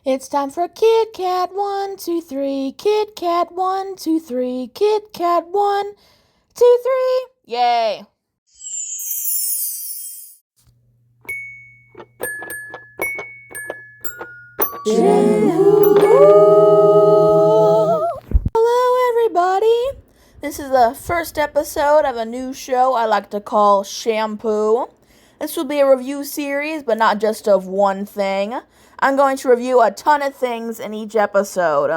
It's time for Kit Kat 1, 2, 3. Kit Kat 1, 2, 3. Kit Kat 1, 2, 3. Yay! Hello, everybody. This is the first episode of a new show I like to call Shampoo. This will be a review series, but not just of one thing. I'm going to review a ton of things in each episode.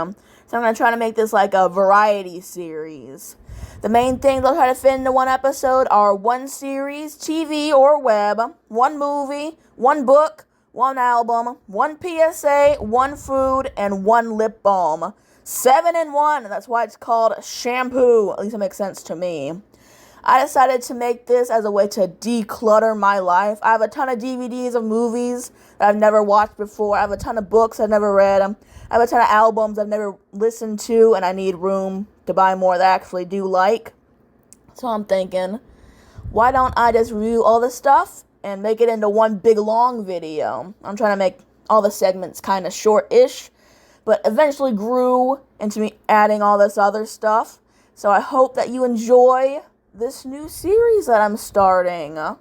So I'm going to try to make this like a variety series. The main things I'll try to fit into one episode are one series, TV or web, one movie, one book, one album, one PSA, one food, and one lip balm. 7 in 1. That's why it's called Shampoo. At least it makes sense to me. I decided to make this as a way to declutter my life. I have a ton of DVDs of movies that I've never watched before. I have a ton of books I've never read. I have a ton of albums I've never listened to, and I need room to buy more that I actually do like. So I'm thinking, why don't I just review all this stuff and make it into one big long video? I'm trying to make all the segments kind of short-ish, but eventually grew into me adding all this other stuff. So I hope that you enjoy this new series that I'm starting. So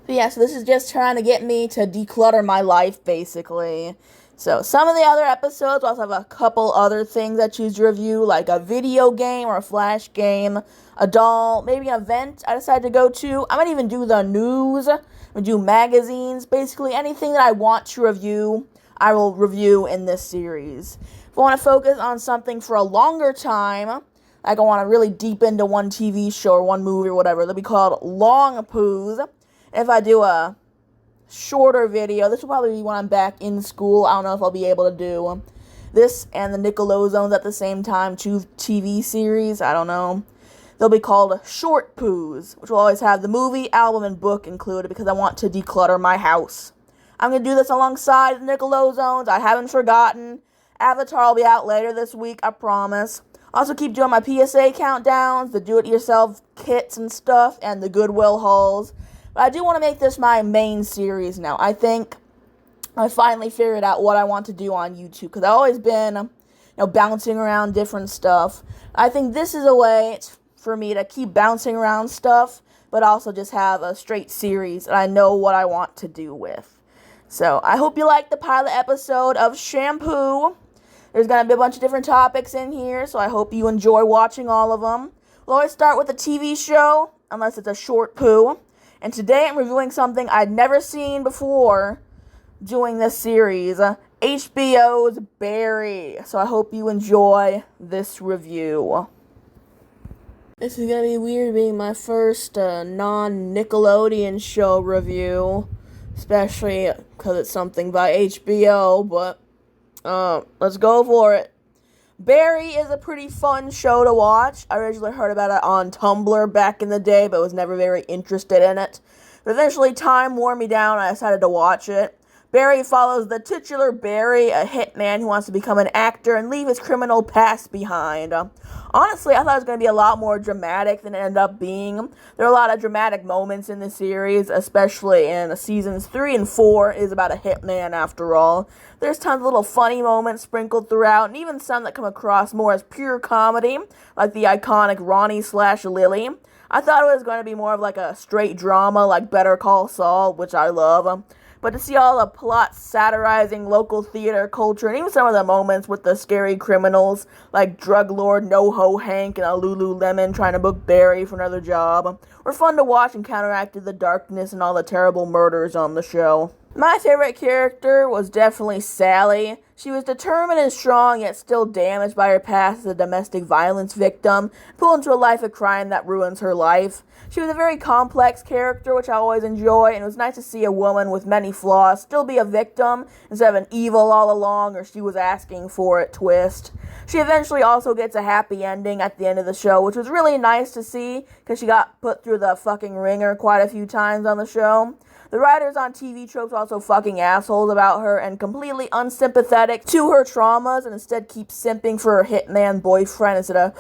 this is just trying to get me to declutter my life, basically. So some of the other episodes also have a couple other things I choose to review, like a video game or a flash game, a doll, maybe an event I decided to go to. I might even do the news, I'm gonna do magazines, basically anything that I want to review, I will review in this series. If I want to focus on something for a longer time, like I want to really deep into one TV show or one movie or whatever, they'll be called long poos. If I do a shorter video, this will probably be when I'm back in school. I don't know if I'll be able to do this and the Nickelodeons at the same time, 2 TV series, I don't know. They'll be called short poos, which will always have the movie, album, and book included because I want to declutter my house. I'm going to do this alongside the Nickelodeons. I haven't forgotten. Avatar will be out later this week, I promise. Also keep doing my PSA countdowns, the do-it-yourself kits and stuff, and the Goodwill hauls. But I do want to make this my main series now. I think I finally figured out what I want to do on YouTube, because I've always been, bouncing around different stuff. I think this is a way for me to keep bouncing around stuff, but also just have a straight series that I know what I want to do with. So I hope you liked the pilot episode of Shampoo. There's going to be a bunch of different topics in here, so I hope you enjoy watching all of them. We'll always start with a TV show, unless it's a short poo. And today I'm reviewing something I'd never seen before doing this series, HBO's Barry. So I hope you enjoy this review. This is going to be weird being my first non-Nickelodeon show review, especially because it's something by HBO, but let's go for it. Barry is a pretty fun show to watch. I originally heard about it on Tumblr back in the day, but was never very interested in it. But eventually time wore me down and I decided to watch it. Barry follows the titular Barry, a hitman who wants to become an actor and leave his criminal past behind. Honestly, I thought it was going to be a lot more dramatic than it ended up being. There are a lot of dramatic moments in the series, especially in seasons 3 and 4. It is about a hitman after all. There's tons of little funny moments sprinkled throughout, and even some that come across more as pure comedy, like the iconic Ronnie/Lily. I thought it was going to be more of like a straight drama, like Better Call Saul, which I love. But to see all the plots satirizing local theater culture, and even some of the moments with the scary criminals, like drug lord NoHo Hank and a Lululemon trying to book Barry for another job, were fun to watch and counteracted the darkness and all the terrible murders on the show. My favorite character was definitely Sally. She was determined and strong, yet still damaged by her past as a domestic violence victim, pulled into a life of crime that ruins her life. She was a very complex character, which I always enjoy, and it was nice to see a woman with many flaws still be a victim instead of an evil all along, or she was asking for it twist. She eventually also gets a happy ending at the end of the show, which was really nice to see, because she got put through the fucking ringer quite a few times on the show. The writers on TV tropes are also fucking assholes about her and completely unsympathetic to her traumas and instead keep simping for her hitman boyfriend instead of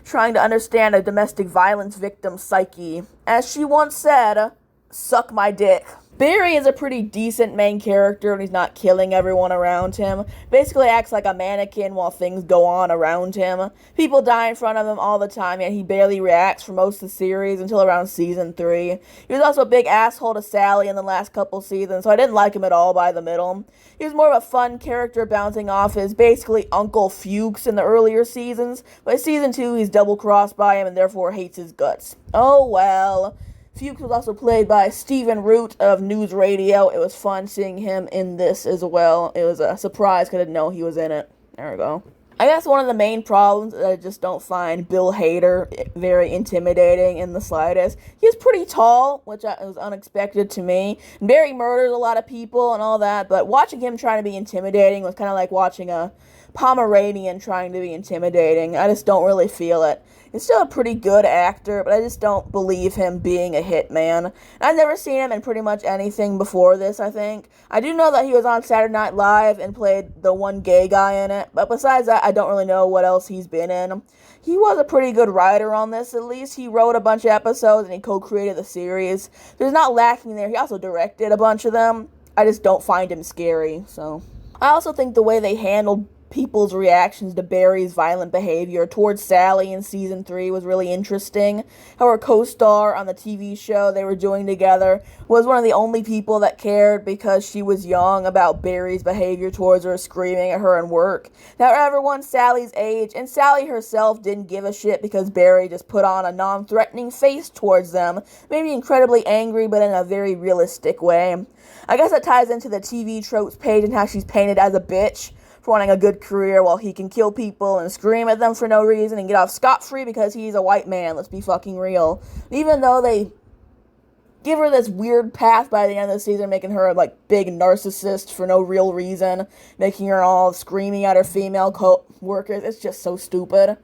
trying to understand a domestic violence victim's psyche. As she once said, suck my dick. Barry is a pretty decent main character and he's not killing everyone around him. Basically acts like a mannequin while things go on around him. People die in front of him all the time, yet he barely reacts for most of the series until around season 3. He was also a big asshole to Sally in the last couple seasons, so I didn't like him at all by the middle. He was more of a fun character bouncing off his basically Uncle Fuchs in the earlier seasons, but in season 2 he's double-crossed by him and therefore hates his guts. Oh well. Fuchs was also played by Stephen Root of News Radio. It was fun seeing him in this as well. It was a surprise because I didn't know he was in it. There we go. I guess one of the main problems is that I just don't find Bill Hader very intimidating in the slightest. He's pretty tall, which was unexpected to me. Barry murders a lot of people and all that, but watching him trying to be intimidating was kind of like watching a Pomeranian trying to be intimidating. I just don't really feel it. He's still a pretty good actor, but I just don't believe him being a hitman. I've never seen him in pretty much anything before this, I think. I do know that he was on Saturday Night Live and played the one gay guy in it, but besides that, I don't really know what else he's been in. He was a pretty good writer on this, at least. He wrote a bunch of episodes and he co-created the series. There's not lacking there. He also directed a bunch of them. I just don't find him scary, so. I also think the way they handled people's reactions to Barry's violent behavior towards Sally in season 3 was really interesting. How her co-star on the TV show they were doing together was one of the only people that cared because she was young about Barry's behavior towards her, screaming at her in work. Now everyone's Sally's age, and Sally herself didn't give a shit because Barry just put on a non-threatening face towards them, made me incredibly angry but in a very realistic way. I guess that ties into the TV tropes page and how she's painted as a bitch for wanting a good career while he can kill people and scream at them for no reason and get off scot-free because he's a white man. Let's be fucking real. Even though they give her this weird path by the end of the season, making her a big narcissist for no real reason, making her all screaming at her female co-workers, it's just so stupid.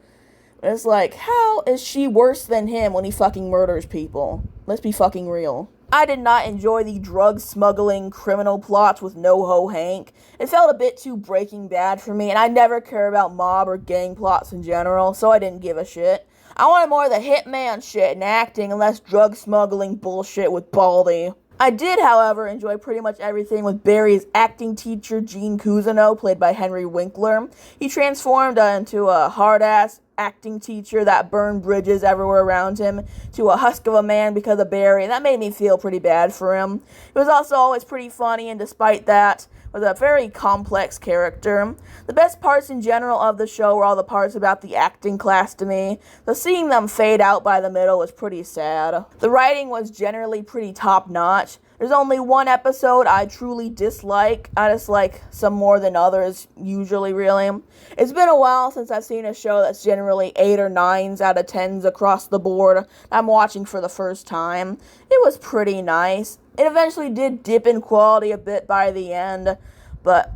It's like, how is she worse than him when he fucking murders people? Let's be fucking real. I did not enjoy the drug-smuggling criminal plots with No-Ho Hank. It felt a bit too Breaking Bad for me, and I never care about mob or gang plots in general, so I didn't give a shit. I wanted more of the hitman shit and acting and less drug-smuggling bullshit with Baldy. I did, however, enjoy pretty much everything with Barry's acting teacher, Gene Cousineau, played by Henry Winkler. He transformed into a hard-ass acting teacher that burned bridges everywhere around him to a husk of a man because of Barry, and that made me feel pretty bad for him. He was also always pretty funny, and despite that, was a very complex character. The best parts in general of the show were all the parts about the acting class to me, so seeing them fade out by the middle was pretty sad. The writing was generally pretty top-notch. There's only one episode I truly dislike. I dislike some more than others, usually, really. It's been a while since I've seen a show that's generally 8 or 9s out of 10s across the board. I'm watching for the first time. It was pretty nice. It eventually did dip in quality a bit by the end, but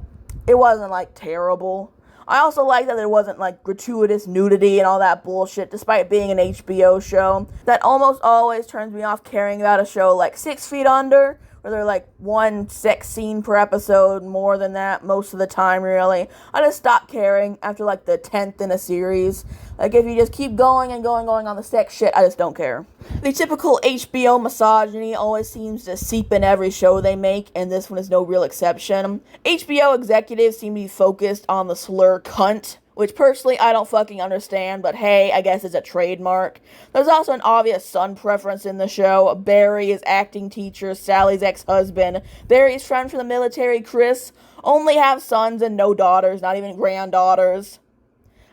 it wasn't, terrible. I also like that there wasn't, gratuitous nudity and all that bullshit, despite being an HBO show. That almost always turns me off caring about a show like 6 Feet Under, where they're, one sex scene per episode, more than that, most of the time, really. I just stopped caring after, the 10th in a series. If you just keep going and going on the sex shit, I just don't care. The typical HBO misogyny always seems to seep in every show they make, and this one is no real exception. HBO executives seem to be focused on the slur cunt, which personally I don't fucking understand, but hey, I guess it's a trademark. There's also an obvious son preference in the show. Barry is acting teacher, Sally's ex-husband. Barry's friend from the military, Chris, only have sons and no daughters, not even granddaughters.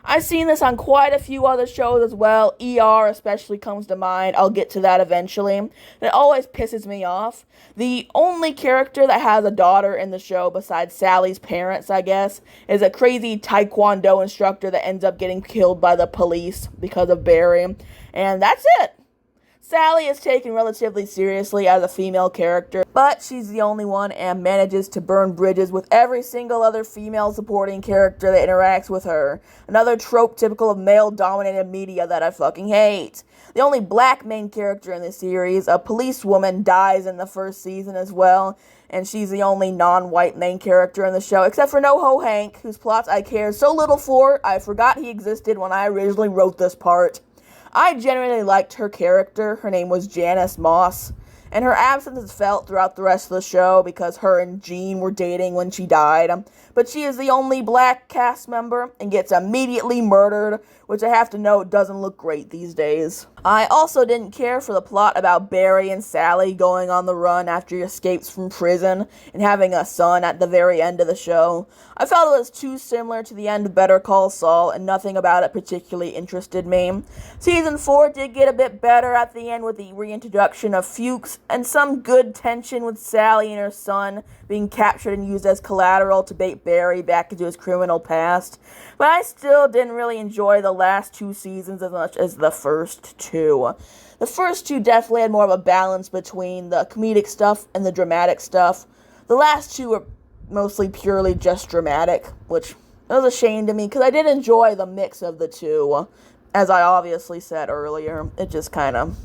I've seen this on quite a few other shows as well. ER especially comes to mind. I'll get to that eventually. And it always pisses me off. The only character that has a daughter in the show, besides Sally's parents, I guess, is a crazy taekwondo instructor that ends up getting killed by the police because of Barry. And that's it. Sally is taken relatively seriously as a female character, but she's the only one and manages to burn bridges with every single other female supporting character that interacts with her. Another trope typical of male-dominated media that I fucking hate. The only black main character in this series, a policewoman, dies in the first season as well, and she's the only non-white main character in the show, except for No-Ho Hank, whose plots I cared so little for, I forgot he existed when I originally wrote this part. I genuinely liked her character. Her name was Janice Moss, and her absence is felt throughout the rest of the show because her and Jean were dating when she died. But she is the only black cast member and gets immediately murdered, which I have to note doesn't look great these days. I also didn't care for the plot about Barry and Sally going on the run after he escapes from prison and having a son at the very end of the show. I felt it was too similar to the end of Better Call Saul, and nothing about it particularly interested me. Season 4 did get a bit better at the end with the reintroduction of Fuchs and some good tension with Sally and her son being captured and used as collateral to bait Barry back into his criminal past. But I still didn't really enjoy the last 2 seasons as much as the first 2. The first 2 definitely had more of a balance between the comedic stuff and the dramatic stuff. The last 2 were mostly purely just dramatic, which was a shame to me because I did enjoy the mix of the 2. As I obviously said earlier, it just kind of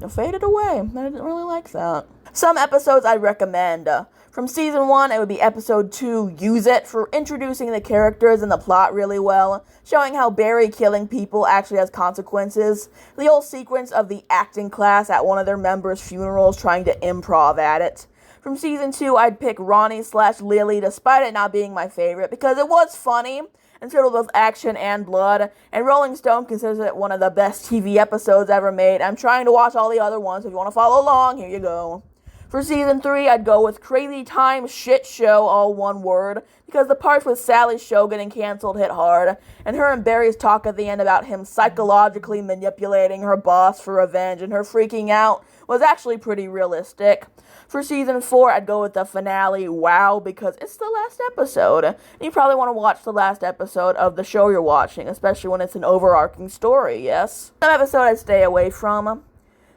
faded away. I didn't really like that. Some episodes I recommend. From season 1, it would be episode 2, Use It, for introducing the characters and the plot really well, showing how Barry killing people actually has consequences. The whole sequence of the acting class at one of their members' funerals trying to improv at it. From season 2, I'd pick Ronnie/Lily, despite it not being my favorite, because it was funny and filled with action and blood, and Rolling Stone considers it one of the best TV episodes ever made. I'm trying to watch all the other ones. If you want to follow along, here you go. For season 3, I'd go with Crazy Time Shit Show, all one word, because the parts with Sally's show getting canceled hit hard, and her and Barry's talk at the end about him psychologically manipulating her boss for revenge and her freaking out was actually pretty realistic. For season 4, I'd go with the finale, Wow, because it's the last episode, and you probably want to watch the last episode of the show you're watching, especially when it's an overarching story, yes? Some episode I'd stay away from.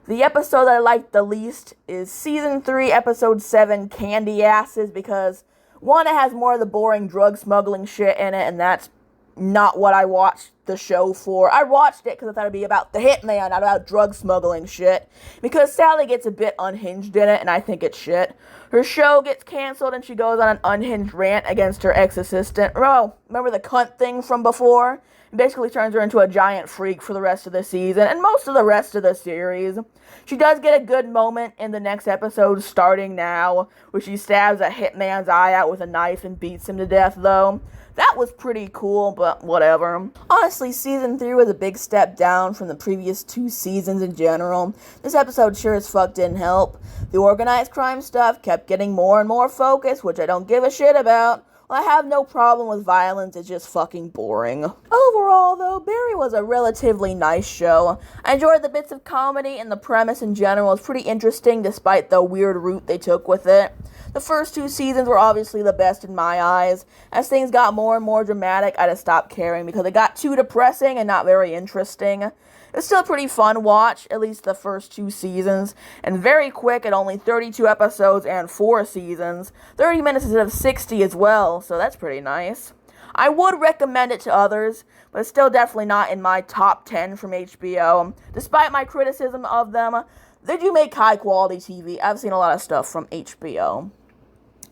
The episode I liked the least is Season 3, Episode 7, Candy Asses, because, one, it has more of the boring drug smuggling shit in it, and that's not what I watched the show for. I watched it because I thought it'd be about the hitman, not about drug smuggling shit, because Sally gets a bit unhinged in it, and I think it's shit. Her show gets canceled, and she goes on an unhinged rant against her ex-assistant. Oh, remember the cunt thing from before? It basically turns her into a giant freak for the rest of the season, and most of the rest of the series. She does get a good moment in the next episode, starting now, where she stabs a hitman's eye out with a knife and beats him to death, though. That was pretty cool, but whatever. Honestly, season 3 was a big step down from the previous 2 seasons in general. This episode sure as fuck didn't help. The organized crime stuff kept getting more and more focus, which I don't give a shit about. Well, I have no problem with violence, it's just fucking boring. Overall, though, Barry was a relatively nice show. I enjoyed the bits of comedy, and the premise in general was pretty interesting despite the weird route they took with it. The first 2 seasons were obviously the best in my eyes. As things got more and more dramatic, I just stopped caring because it got too depressing and not very interesting. It's still a pretty fun watch, at least the first 2 seasons, and very quick at only 32 episodes and 4 seasons. 30 minutes instead of 60 as well, so that's pretty nice. I would recommend it to others, but it's still definitely not in my top 10 from HBO. Despite my criticism of them, they do make high quality TV. I've seen a lot of stuff from HBO.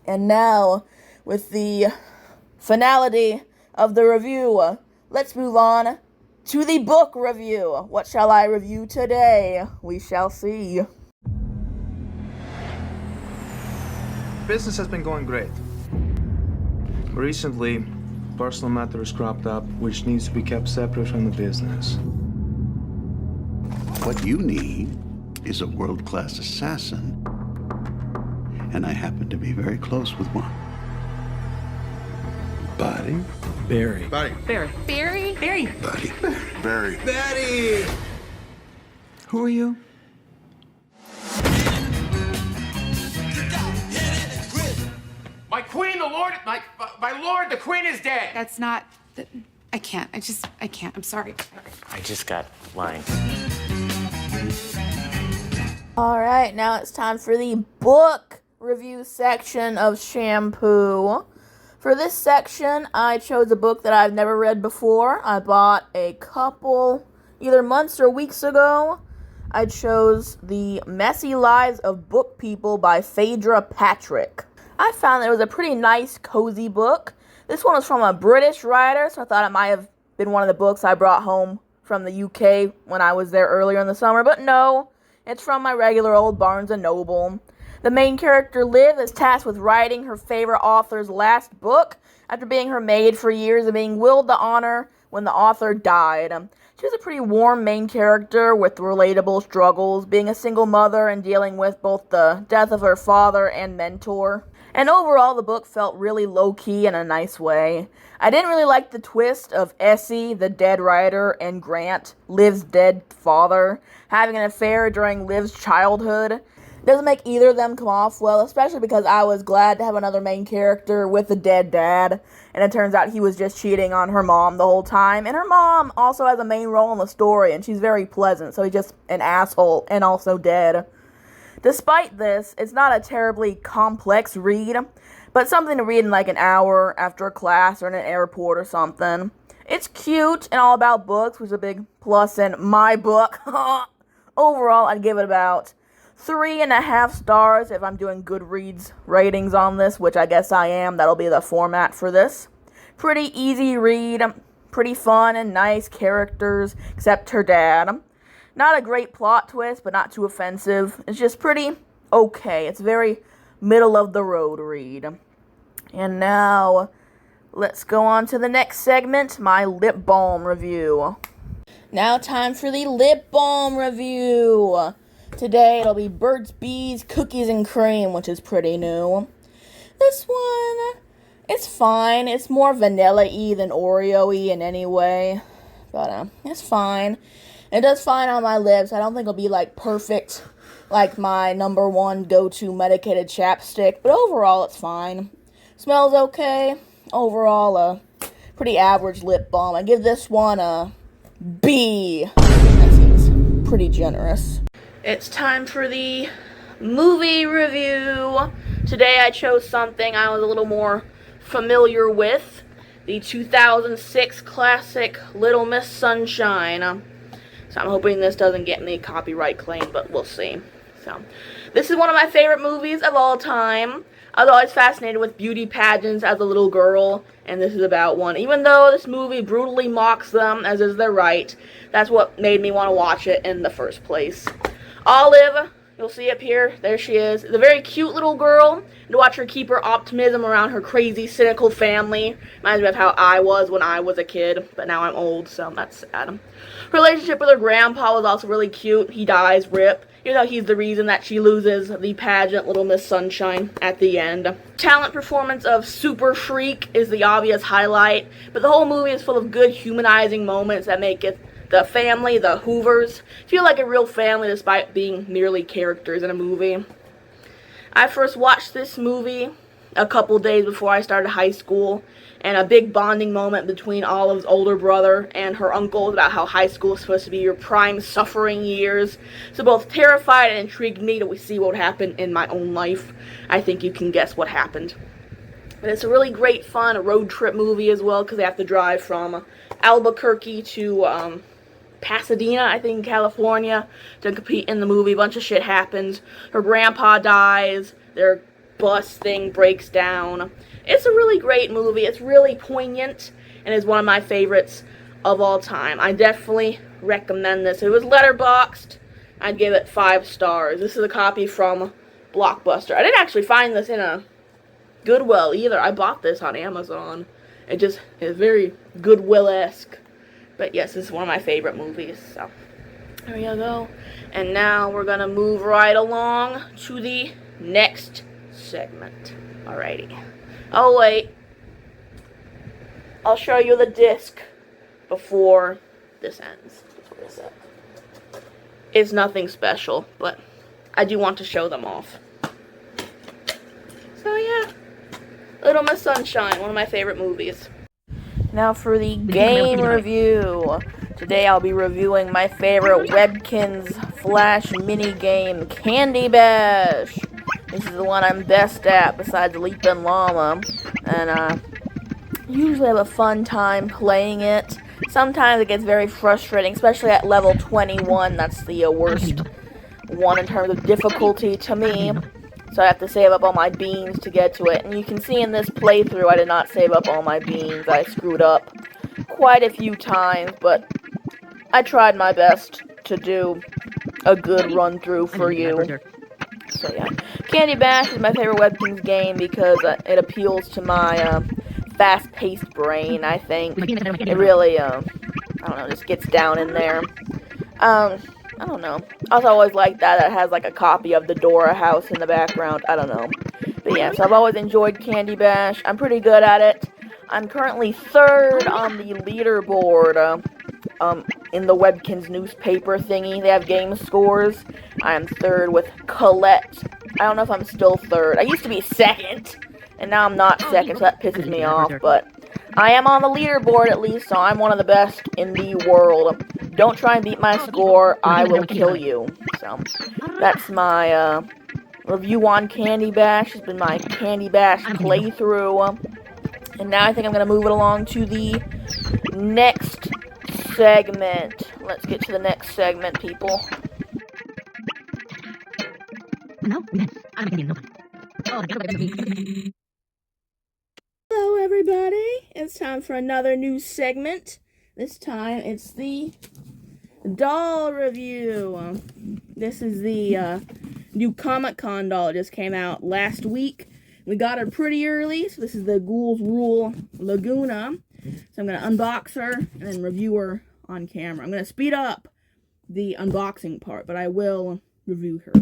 And now, with the finality of the review, let's move on to the book review. What shall I review today? We shall see. Business has been going great. Recently, personal matters cropped up, which needs to be kept separate from the business. What you need is a world-class assassin. And I happen to be very close with one. Buddy? Barry. Buddy. Barry. Barry. Barry. Buddy. Barry. Betty! Who are you? My queen, the lord, my lord, the queen is dead. That's not. I can't. I can't. I'm sorry. I just got line. Alright, now it's time for the book review section of Shampoo. For this section, I chose a book that I've never read before. I bought a couple, either months or weeks ago. I chose The Messy Lives of Book People by Phaedra Patrick. I found that it was a pretty nice, cozy book. This one was from a British writer, so I thought it might have been one of the books I brought home from the UK when I was there earlier in the summer. But no, It's from my regular old Barnes & Noble. The main character, Liv, is tasked with writing her favorite author's last book after being her maid for years and being willed the honor when the author died. She was a pretty warm main character with relatable struggles, being a single mother and dealing with both the death of her father and mentor. And overall, the book felt really low-key in a nice way. I didn't really like the twist of Essie, the dead writer, and Grant, Liv's dead father, having an affair during Liv's childhood. It doesn't make either of them come off well, especially because I was glad to have another main character with a dead dad, and it turns out he was just cheating on her mom the whole time, and her mom also has a main role in the story, and she's very pleasant, so he's just an asshole and also dead. Despite this, it's not a terribly complex read, but something to read in like an hour after a class or in an airport or something. It's cute and all about books, which is a big plus in my book. Overall, I'd give it about 3.5 stars if I'm doing Goodreads ratings on this, which I guess I am. That'll be the format for this. Pretty easy read, pretty fun and nice characters, except her dad. Not a great plot twist, but not too offensive. It's just pretty okay. It's very middle of the road read. And now, let's go on to the next segment, my lip balm review. Now time for the lip balm review. Today it'll be Burt's Bees Cookies and Cream, which is pretty new. This one, it's fine. It's more vanilla-y than Oreo-y in any way. But it's fine. It does fine on my lips. I don't think it'll be like perfect, like my number one go-to medicated chapstick. But overall, it's fine. Smells okay. Overall, a pretty average lip balm. I give this one a B. That seems pretty generous. It's time for the movie review. Today I chose something I was a little more familiar with. The 2006 classic Little Miss Sunshine. So I'm hoping this doesn't get me a copyright claim, but we'll see. So, this is one of my favorite movies of all time. I was always fascinated with beauty pageants as a little girl, and this is about one. Even though this movie brutally mocks them, as is their right, that's what made me want to watch it in the first place. Olive, you'll see up here, there she is. Is a very cute little girl, and to watch her keep her optimism around her crazy, cynical family reminds me of how I was when I was a kid, but now I'm old, so that's sad. Her relationship with her grandpa was also really cute. He dies, rip. Even though he's the reason that she loses the pageant Little Miss Sunshine at the end. Talent performance of Super Freak is the obvious highlight, but the whole movie is full of good humanizing moments that make it the family, the Hoovers, feel like a real family despite being merely characters in a movie. I first watched this movie a couple days before I started high school, and a big bonding moment between Olive's older brother and her uncle about how high school is supposed to be your prime suffering years. So both terrified and intrigued me to see what would happen in my own life. I think you can guess what happened. But it's a really great fun, a road trip movie as well, because they have to drive from Albuquerque to Pasadena, I think, in California, to compete in the movie. A bunch of shit happens. Her grandpa dies. Their bus thing breaks down. It's a really great movie. It's really poignant and is one of my favorites of all time. I definitely recommend this. If it was letterboxed, I'd give it 5 stars. This is a copy from Blockbuster. I didn't actually find this in a Goodwill either. I bought this on Amazon. It just is very Goodwill-esque. But yes, this is one of my favorite movies. So there you go. And now we're going to move right along to the next segment. Alrighty. Oh wait, I'll show you the disc before this ends. That's what I said. It's nothing special, but I do want to show them off. So yeah, Little Miss Sunshine, one of my favorite movies. Now for the game review. Today I'll be reviewing my favorite Webkinz Flash mini game, Candy Bash. This is the one I'm best at, besides Leapin' Llama, and usually have a fun time playing it. Sometimes it gets very frustrating, especially at level 21. That's the worst one in terms of difficulty to me, so I have to save up all my beans to get to it. And you can see in this playthrough I did not save up all my beans. I screwed up quite a few times, but I tried my best to do a good run through for you. So yeah, Candy Bash is my favorite Webkinz game because it appeals to my fast-paced brain. I think it really, I don't know, just gets down in there. I don't know. I also always like that it has like a copy of the Dora house in the background. I don't know. But yeah, so I've always enjoyed Candy Bash. I'm pretty good at it. I'm currently 3rd on the leaderboard in the Webkinz newspaper thingy. They have game scores. I am 3rd with Colette. I don't know if I'm still 3rd. I used to be 2nd, and now I'm not 2nd, so that pisses me off. But I am on the leaderboard at least, so I'm one of the best in the world. Don't try and beat my score. I will kill you. So that's my review on Candy Bash. It's been my Candy Bash playthrough. And now I think I'm going to move it along to the next segment. Let's get to the next segment, people. Hello, everybody. It's time for another new segment. This time it's the doll review. This is the new Comic-Con doll. It just came out last week. We got her pretty early, so this is the Ghoul's Rule Lagoona. So I'm going to unbox her and then review her on camera. I'm going to speed up the unboxing part, but I will review her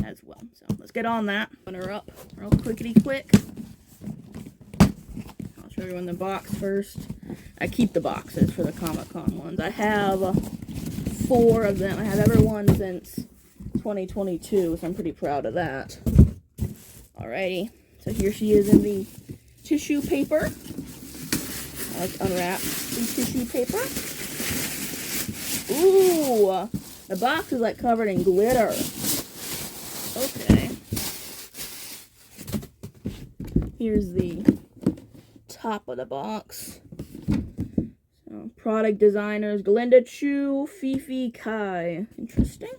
as well. So let's get on that. Open her up real quickety-quick. I'll show everyone the box first. I keep the boxes for the Comic-Con ones. I have 4 of them. I have every one since 2022, so I'm pretty proud of that. Alrighty. So here she is in the tissue paper. Let's unwrap the tissue paper. Ooh! The box is like covered in glitter. Okay. Here's the top of the box. So, product designers, Glinda Chu, Fifi Kai. Interesting.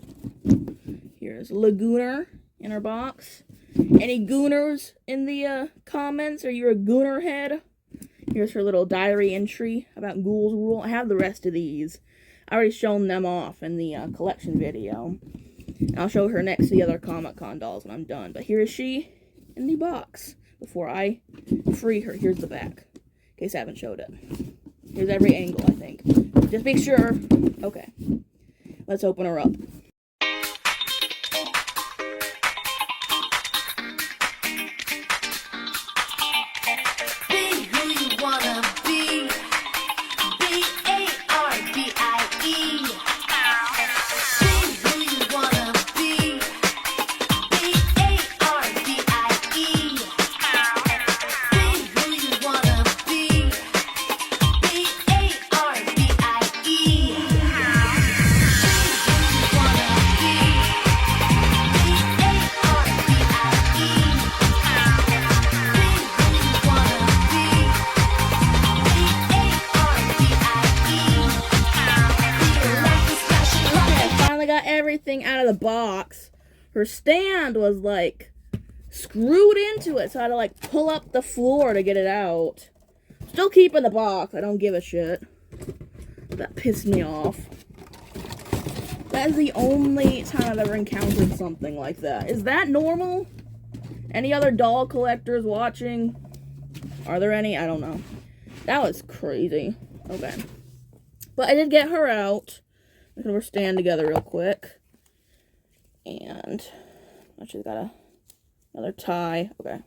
Here's Lagoona in her box. Any Gooners in the comments? Are you a Gooner head? Here's her little diary entry about Ghoul's Rule. I have the rest of these. I already shown them off in the collection video. And I'll show her next to the other Comic-Con dolls when I'm done. But here is she in the box before I free her. Here's the back, in case I haven't showed it. Here's every angle, I think. Just make sure. Okay. Let's open her up. Everything out of the box. Her stand was like screwed into it, so I had to like pull up the floor to get it out. Still keeping the box. I don't give a shit. That pissed me off. That is the only time I've ever encountered something like that. Is that normal? Any other doll collectors watching? Are there any? I don't know. That was crazy. Okay. But I did get her out. We're stand together real quick. And she's got another tie. Okay.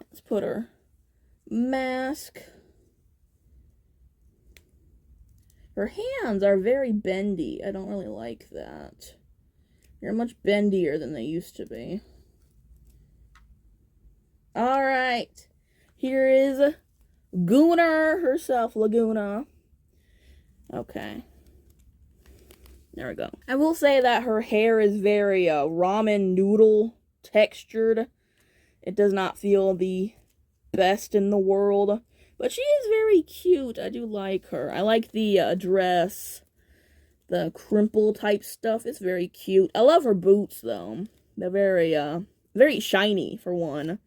Let's put her mask. Her hands are very bendy. I don't really like that. They're much bendier than they used to be. Alright. Here is Gooner herself, Lagoona. Okay. There we go. I will say that her hair is very ramen noodle textured. It does not feel the best in the world. But she is very cute. I do like her. I like the dress. The crimple type stuff. It's very cute. I love her boots, though. They're very shiny, for one.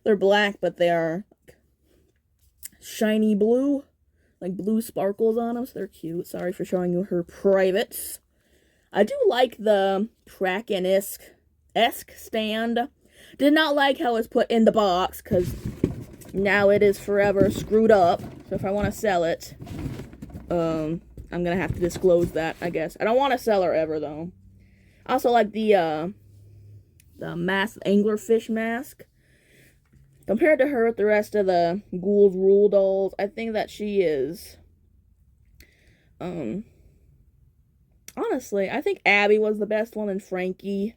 They're black, but they are shiny blue. Like blue sparkles on them, so they're cute. Sorry for showing you her privates. I do like the Kraken-esque stand. Did not like how it's put in the box, because now it is forever screwed up. So if I want to sell it, I'm going to have to disclose that, I guess. I don't want to sell her ever, though. I also like the mask, anglerfish mask. Compared to her with the rest of the Ghoul's Rule dolls, I think that she is, honestly, I think Abby was the best one, then Frankie,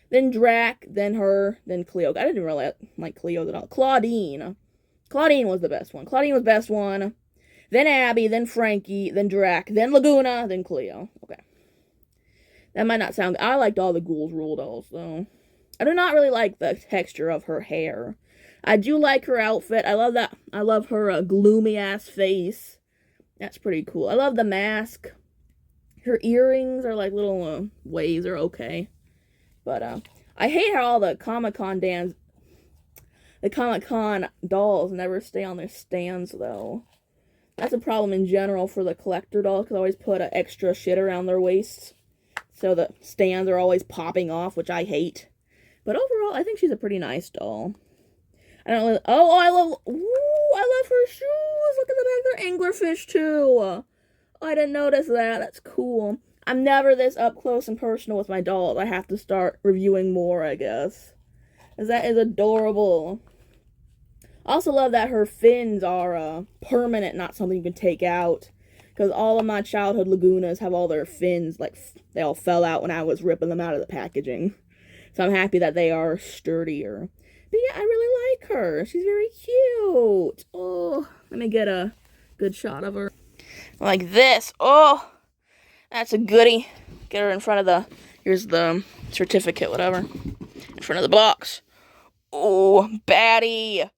then Drac, then her, then Cleo. I didn't really like Cleo at all. Claudine was the best one. Claudine was the best one, then Abby, then Frankie, then Drac, then Lagoona, then Cleo. Okay. That might not sound good. I liked all the Ghoul's Rule dolls, though. I do not really like the texture of her hair. I do like her outfit. I love that. I love her gloomy-ass face. That's pretty cool. I love the mask. Her earrings are like little waves are okay. But I hate how all the Comic-Con dolls never stay on their stands, though. That's a problem in general for the collector dolls, because they always put extra shit around their waists. So the stands are always popping off, which I hate. But overall, I think she's a pretty nice doll. I don't really, I love her shoes. Look at the back, they're anglerfish too. I didn't notice that. That's cool. I'm never this up close and personal with my dolls. I have to start reviewing more, I guess. Because that is adorable. I also love that her fins are permanent, not something you can take out. Because all of my childhood Lagoonas have all their fins, like, they all fell out when I was ripping them out of the packaging. So I'm happy that they are sturdier. But yeah, I really like her. She's very cute. Oh, let me get a good shot of her. Like this. Oh, that's a goodie. Get her in front of the, here's the certificate, whatever. In front of the box. Oh, baddie.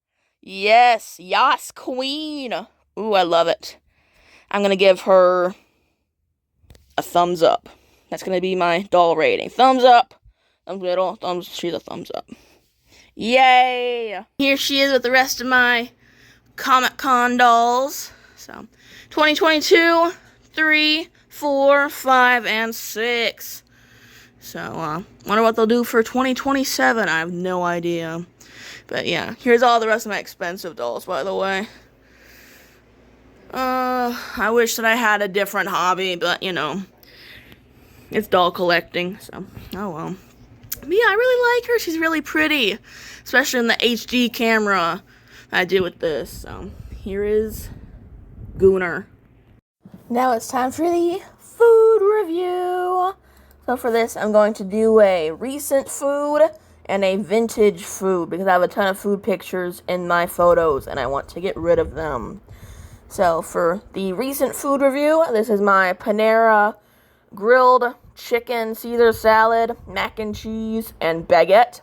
Yes, Yas Queen. Ooh, I love it. I'm going to give her a thumbs up. That's going to be my doll rating. Thumbs up. Thumbs middle. Thumbs, she's a thumbs up. Yay! Here she is with the rest of my Comic-Con dolls. So, 2022, 3, 4, 5, and 6. So, wonder what they'll do for 2027. I have no idea. But yeah, here's all the rest of my expensive dolls, by the way. I wish that I had a different hobby, but, you know, it's doll collecting, so, oh well. But yeah, I really like her. She's really pretty, especially in the HD camera I did with this. So, here is Gooner. Now it's time for the food review. So for this, I'm going to do a recent food and a vintage food, because I have a ton of food pictures in my photos, and I want to get rid of them. So for the recent food review, this is my Panera grilled chicken Caesar salad, mac and cheese, and baguette.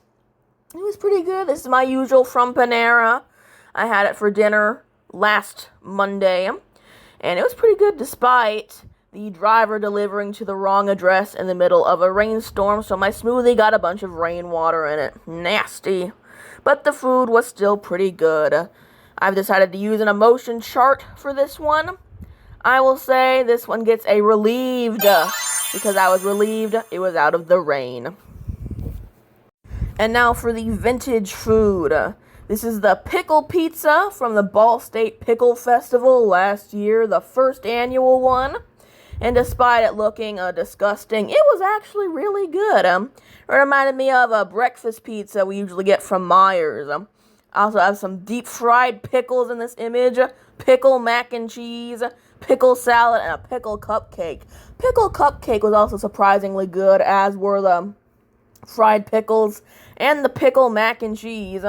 It was pretty good. This is my usual from Panera. I had it for dinner last Monday, and it was pretty good despite the driver delivering to the wrong address in the middle of a rainstorm, so my smoothie got a bunch of rainwater in it. Nasty. But the food was still pretty good. I've decided to use an emotion chart for this one. I will say this one gets a relieved, because I was relieved it was out of the rain. And now for the vintage food. This is the pickle pizza from the Ball State Pickle Festival last year, the first annual one. And despite it looking disgusting, it was actually really good. It reminded me of a breakfast pizza we usually get from Myers. I also have some deep fried pickles in this image, pickle mac and cheese, pickle salad, and a pickle cupcake. Pickle cupcake was also surprisingly good, as were the fried pickles and the pickle mac and cheese.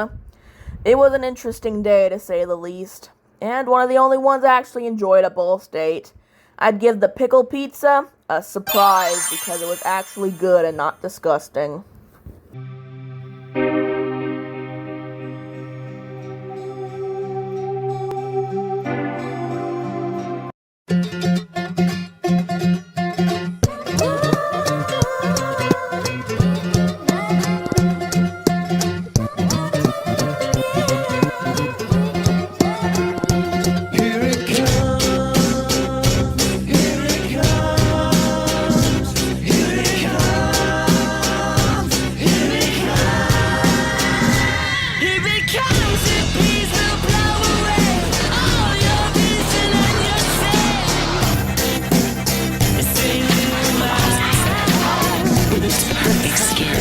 It was an interesting day, to say the least, and one of the only ones I actually enjoyed at Ball State. I'd give the pickle pizza a surprise, because it was actually good and not disgusting. perfect skin.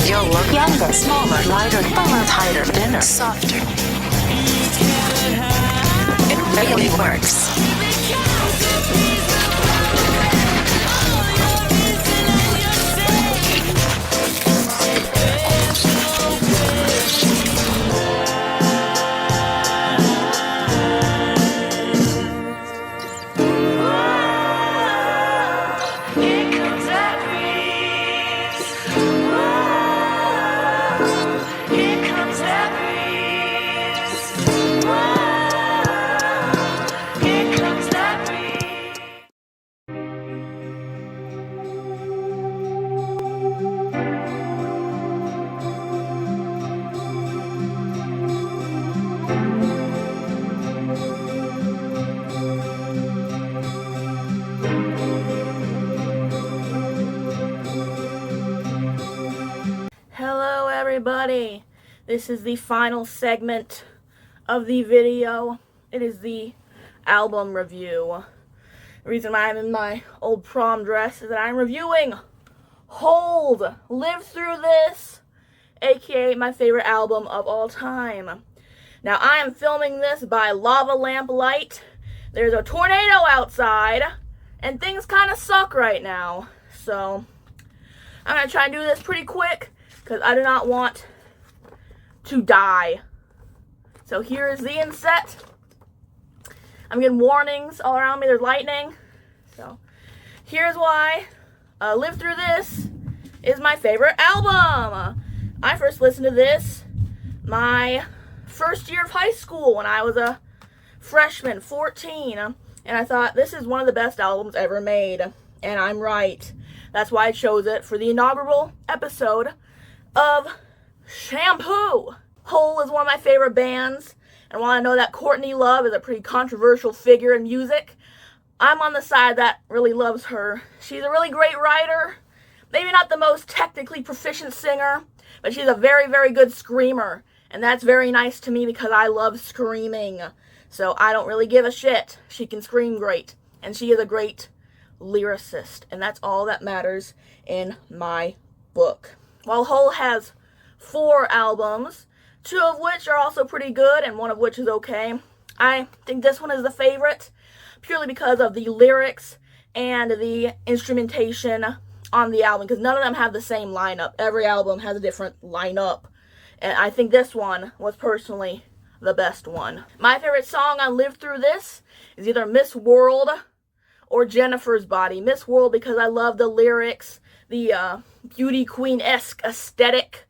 You'll look younger, smaller, lighter, fuller, tighter, thinner, softer. It really works. Hello everybody, this is the final segment of the video. It is the album review. The reason why I'm in my old prom dress is that I'm reviewing Hold, Live Through This, aka my favorite album of all time. Now I am filming this by lava lamp light. There's a tornado outside, and things kind of suck right now. So I'm going to try and do this pretty quick, because I do not want to die. So here is the inset. I'm getting warnings all around me. There's lightning. So here's why Live Through This is my favorite album. I first listened to this my first year of high school when I was a freshman, 14. And I thought, this is one of the best albums ever made. And I'm right. That's why I chose it for the inaugural episode of Shampoo. Hole is one of my favorite bands, and while I know that Courtney Love is a pretty controversial figure in music, I'm on the side that really loves her. She's a really great writer, maybe not the most technically proficient singer, but she's a very, very good screamer, and that's very nice to me because I love screaming, so I don't really give a shit. She can scream great, and she is a great lyricist, and that's all that matters in my book. While Hole has 4 albums, 2 of which are also pretty good, and 1 of which is okay, I think this one is the favorite, purely because of the lyrics and the instrumentation on the album, because none of them have the same lineup. Every album has a different lineup, and I think this one was personally the best one. My favorite song on Live Through This is either Miss World or Jennifer's Body. Miss World because I love the lyrics, the beauty queen-esque aesthetic,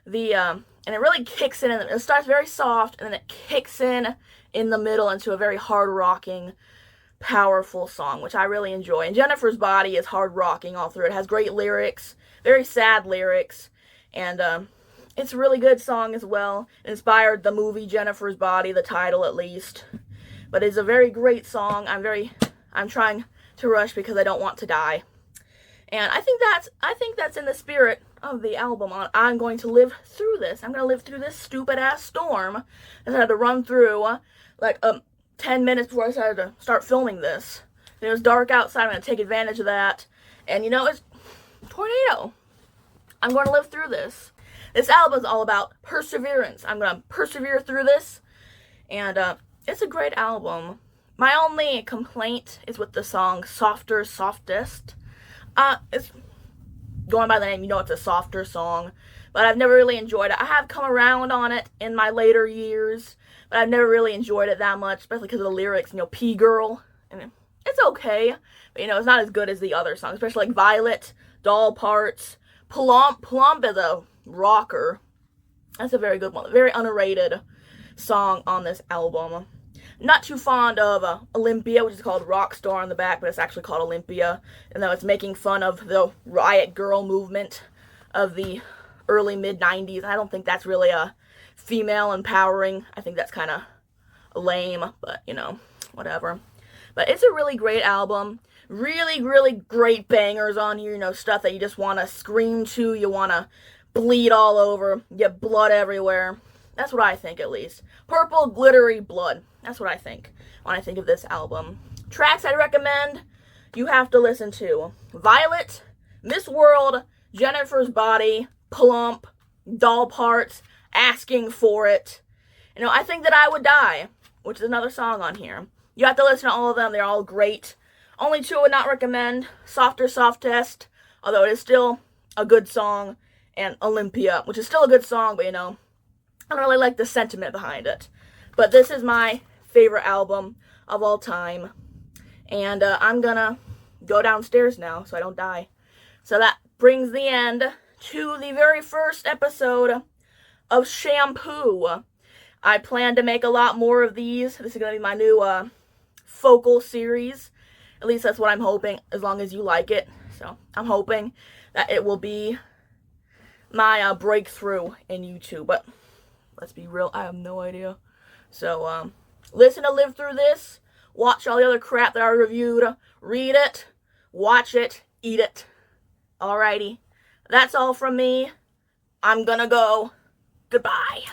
and it really kicks in. It starts very soft, and then it kicks in the middle into a very hard-rocking, powerful song, which I really enjoy. And Jennifer's Body is hard-rocking all through. It has great lyrics, very sad lyrics, and it's a really good song as well. It inspired the movie Jennifer's Body, the title at least. But it's a very great song. I'm trying to rush because I don't want to die. And I think that's in the spirit of the album. I'm going to live through this. I'm going to live through this stupid-ass storm that I had to run through, like, 10 minutes before I decided to start filming this. And it was dark outside. I'm going to take advantage of that. And, you know, it's tornado. I'm going to live through this. This album is all about perseverance. I'm going to persevere through this. And it's a great album. My only complaint is with the song Softer, Softest. It's going by the name, you know it's a softer song, but I've never really enjoyed it. I have come around on it in my later years, but I've never really enjoyed it that much, especially because of the lyrics, you know, P-Girl, and it's okay, but, you know, it's not as good as the other songs, especially like Violet, Doll Parts, Plump. Plump is a rocker. That's a very good one, a very underrated song on this album. Not too fond of Olympia, which is called Rockstar on the back, but it's actually called Olympia. And though it's making fun of the riot girl movement of the early mid-90s, I don't think that's really a female empowering. I think that's kind of lame, but, you know, whatever. But it's a really great album. Really, really great bangers on here, you know, stuff that you just want to scream to, you want to bleed all over, get blood everywhere. That's what I think, at least. Purple, glittery blood. That's what I think when I think of this album. Tracks I'd recommend, you have to listen to Violet, Miss World, Jennifer's Body, Plump, Doll Parts, Asking for It. You know, I Think That I Would Die, which is another song on here. You have to listen to all of them. They're all great. Only two I would not recommend. Softer Soft Test, although it is still a good song, and Olympia, which is still a good song, but you know, I don't really like the sentiment behind it. But this is my favorite album of all time. And I'm gonna go downstairs now so I don't die. So that brings the end to the very first episode of Shampoo. I plan to make a lot more of these. This is going to be my new focal series. At least that's what I'm hoping, as long as you like it. So I'm hoping that it will be my breakthrough in YouTube. But let's be real, I have no idea. So listen to Live Through This. Watch all the other crap that I reviewed. Read it. Watch it. Eat it. Alrighty. That's all from me. I'm gonna go. Goodbye.